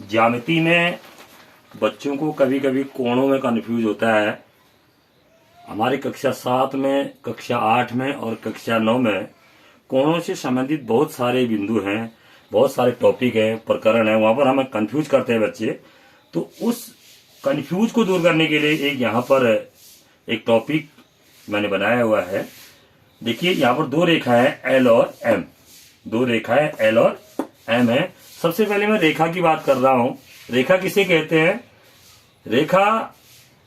ज्यामिति में बच्चों को कभी कभी कोणों में कंफ्यूज होता है। हमारी कक्षा 7 में, कक्षा 8 में और कक्षा 9 में कोणों से संबंधित बहुत सारे बिंदु हैं, बहुत सारे टॉपिक हैं, प्रकरण हैं, वहां पर हमें कंफ्यूज करते हैं बच्चे। तो उस कंफ्यूज को दूर करने के लिए एक यहाँ पर एक टॉपिक मैंने बनाया हुआ है। देखिए यहाँ पर दो रेखाएं एल और एम, दो रेखाएं एल और एम है। सबसे पहले मैं रेखा की बात कर रहा हूं। रेखा किसे कहते हैं? रेखा,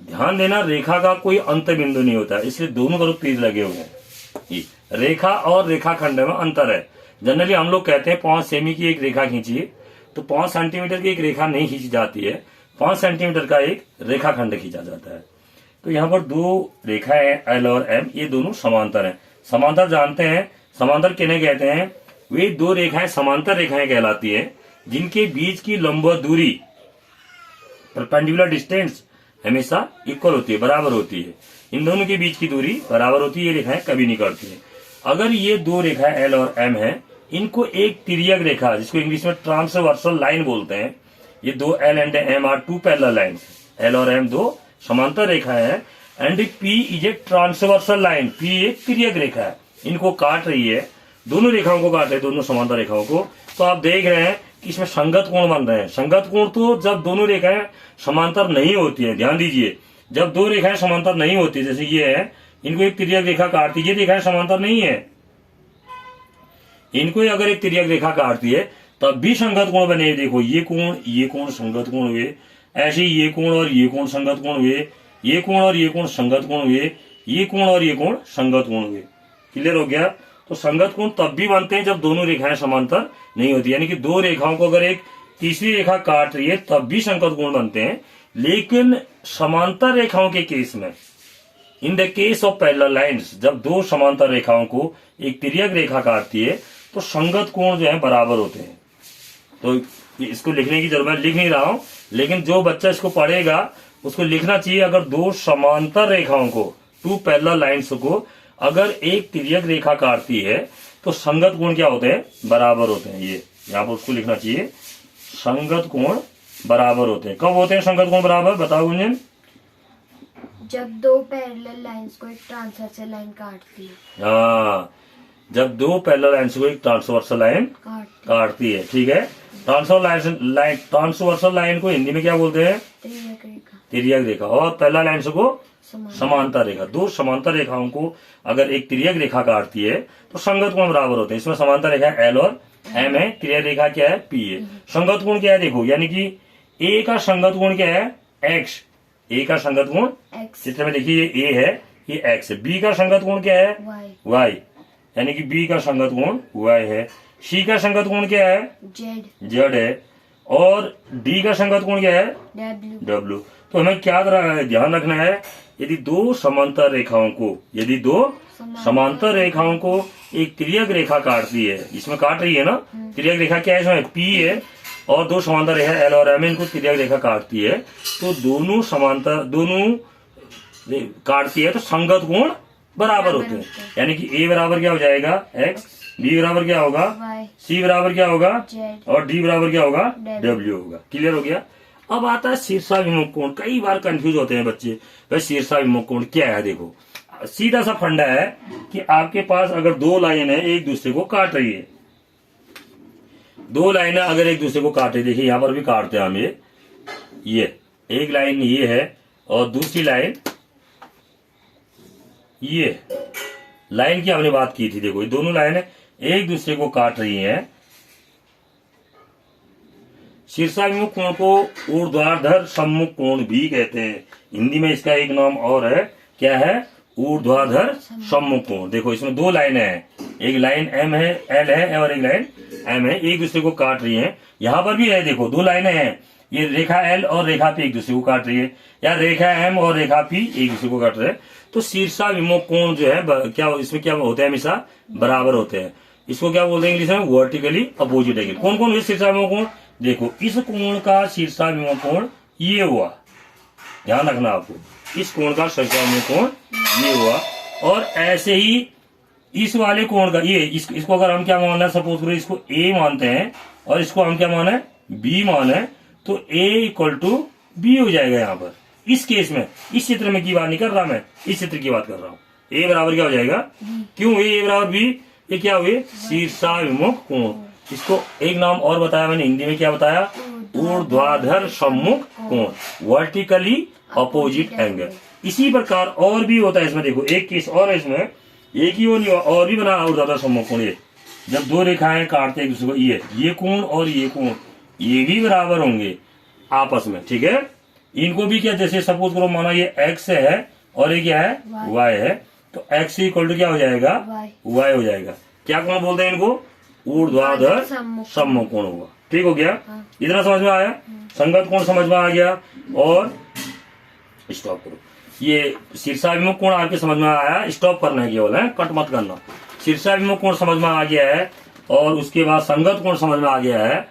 ध्यान देना, रेखा का कोई अंत बिंदु नहीं होता, इसलिए दोनों तरफ तीर लगे हुए हैं। रेखा और रेखाखंड में अंतर है। जनरली हम लोग कहते हैं 5 सेमी की एक रेखा खींचिए, तो 5 सेंटीमीटर की एक रेखा नहीं खींची जाती है, 5 सेंटीमीटर का एक रेखाखंड खींचा जाता है। तो यहाँ पर दो रेखाएं एल और एम, ये दोनों समांतर हैं। समांतर जानते हैं, समांतर किन्हें कहते हैं? वे दो रेखाएं समांतर रेखाएं कहलाती हैं जिनके बीच की लंबवत दूरी, परपेंडिकुलर डिस्टेंस, हमेशा इक्वल होती है, बराबर होती है। इन दोनों के बीच की दूरी बराबर होती है, ये रेखाएं कभी नहीं करती है। अगर ये दो रेखाएं एल और एम है, इनको एक तिर्यक रेखा, जिसको इंग्लिश में ट्रांसवर्सल लाइन बोलते हैं, ये दो L and M are two parallel lines, L और एम दो समांतर रेखाएं हैं, and P is a transversal line, P एक तिर्यक रेखा है, इनको काट रही है, दोनों रेखाओं को काट रहे हैं, दोनों समांतर रेखाओं को। तो आप देख रहे हैं कि इसमें संगत कोण बन रहे हैं। संगत कोण तो जब दोनों रेखाएं समांतर नहीं होती है, ध्यान दीजिए, जब दो रेखाएं समांतर नहीं होती, जैसे ये है, इनको एक तिर्यक रेखा काटती है, ये रेखाएं समांतर नहीं है, इनको अगर एक तिर्यक रेखा काटती है तब भी संगत कोण बने। देखो ये कोण संगत कोण हुए, ऐसे ही ये कोण और ये कोण संगत कोण हुए, ये कोण और ये कोण संगत कोण हुए, ये कोण और ये कोण संगत कोण हुए। क्लियर हो गया? तो संगत कोण तब भी बनते हैं जब दोनों रेखाएं समांतर नहीं होती, यानी कि दो रेखाओं को अगर एक तीसरी रेखा काट रही है तब भी संगत कोण बनते हैं। लेकिन समांतर रेखाओं के केस में, in the case of parallel lines, जब दो समांतर रेखाओं को एक तिर्यक रेखा काटती है तो संगत कोण जो है बराबर होते हैं। तो इसको लिखने की जरूरत, लिख नहीं रहा हूं, लेकिन जो बच्चा इसको पढ़ेगा उसको लिखना चाहिए। अगर दो समांतर रेखाओं को, टू पैरेलल लाइंस को अगर एक तिर्यक रेखा काटती है तो संगत कोण क्या होते हैं? बराबर होते हैं। ये यहाँ पर उसको लिखना चाहिए, संगत कोण बराबर होते हैं। कब होते हैं संगत कोण बराबर? बताओ गुंजन। जब दो पैरेलल लाइंस को एक ट्रांसवर्सल लाइन काटती है। हाँ, जब दो पैरेलल लाइंस को एक ट्रांसवर्सल लाइन काटती है, ठीक है। ट्रांसवर्सल लाइन को हिंदी में क्या बोलते हैं? तिर्यक रेखा। और पैरेलल लाइंस को समांतर रेखा। दो समांतर रेखाओं को अगर एक तिर्यक रेखा काटती है तो संगत कोण बराबर होते हैं। इसमें समांतर रेखा एल और एम है, तिर्यक रेखा क्या है? पी है। संगत कोण क्या है? देखो, यानी कि ए का संगत कोण क्या है? एक्स। ए का संगत कोण, चित्र में देखिए ये ए है, ये एक्स है। बी का संगत कोण क्या है? वाई, यानी कि बी का संगत कोण वाई है। सी का संगत कोण क्या है? जेड है। और डी का संगत कोण क्या है? डब्ल्यू। तो हमें क्या ध्यान रखना है? यदि दो समांतर रेखाओं को एक तिर्यक रेखा काटती है, इसमें काट रही है ना, तिर्यक रेखा क्या है? इसमें पी है, और दो समांतर रेखा एल और एम, इनको तिर्यक रेखा काटती है, तो दोनों काटती है तो संगत कोण बराबर होते हैं। यानी कि ए बराबर क्या हो जाएगा? एक्स, बी बराबर क्या होगा? सी बराबर क्या होगा? और डी बराबर क्या होगा? डब्ल्यू होगा। क्लियर हो गया? अब आता है शीर्षाभिमुख कोण। कई बार कंफ्यूज होते हैं बच्चे, भाई शीर्षाभिमुख कोण क्या है? देखो, सीधा सा फंडा है कि आपके पास अगर दो लाइन है एक दूसरे को काट रही है, दो लाइनें अगर एक दूसरे को काट रही, देखिए यहां पर भी काटते हैं हम, ये एक लाइन ये है और दूसरी लाइन ये लाइन की हमने बात की थी। देखो, ये दोनों लाइनें एक दूसरे को काट रही हैं। शीर्षाभिमुख कोण को ऊर्ध्वाधर सम्मुख कोण भी कहते हैं। हिंदी में इसका एक नाम और है, क्या है? ऊर्ध्वाधर सम्मुख कोण। देखो, इसमें दो लाइनें हैं, एक लाइन एम है, एल है, और एक लाइन एम है, एक दूसरे को काट रही हैं। यहाँ पर भी है, देखो दो लाइनें हैं, ये रेखा एल और रेखा पी एक दूसरे को काट रही है, या रेखा एम और रेखा पी एक दूसरे को काट रहे हैं। तो शीर्षाभिमुख कोण जो है क्या, इसमें क्या होते हैं? हमेशा बराबर होते हैं। इसको क्या बोलते हैं इंग्लिश में? Vertically opposite angle. कौन कौन हुए शीर्षाभिमुख कोण? देखो, इस कोण का शीर्षाभिमुख कोण ये हुआ, ध्यान रखना आपको, इस कोण का शीर्षाभिमुख कोण ये हुआ। और ऐसे ही इस वाले कोण का ये, इसको अगर हम क्या मानना है, सपोज करो इसको ए मानते हैं और इसको हम क्या माने? बी माने, तो A इक्वल टू B हो जाएगा यहाँ पर। इस केस में, इस चित्र में की बात नहीं कर रहा मैं, इस चित्र की बात कर रहा हूँ। A बराबर क्या हो जाएगा? क्यों A बराबर B? ये क्या हुए? शीर्षाभिमुख कोण। इसको एक नाम और बताया मैंने हिंदी में, क्या बताया? ऊर्ध्वाधर सम्मुख कोण, वर्टिकली अपोजिट एंगल। इसी प्रकार और भी होता है इसमें। देखो एक केस और है इसमें, एक ही वो नहीं हुआ, और भी बना ऊर्ध्वाधर सम्मुख कोण। ये जब दो रेखाएं काटते हैं एक दूसरे को, ये कोण और ये कोण, ये भी बराबर होंगे आपस में, ठीक है। इनको भी क्या, जैसे सपोज करो माना ये x है और ये क्या है? y है, तो x इक्वल टू क्या हो जाएगा? y हो जाएगा। क्या कोण बोलते हैं इनको? ऊर्ध्वाधर सम्मुख कोण होगा। ठीक हो गया? इतना समझ में आया? संगत कोण समझ में आ गया। और स्टॉप करो, ये शीर्षाभिमुख कोण आपके समझ में आया? स्टॉप करना है केवल, है, कट मत करना। शीर्षाभिमुख कोण समझ में आ गया है और उसके बाद संगत कोण समझ में आ गया है।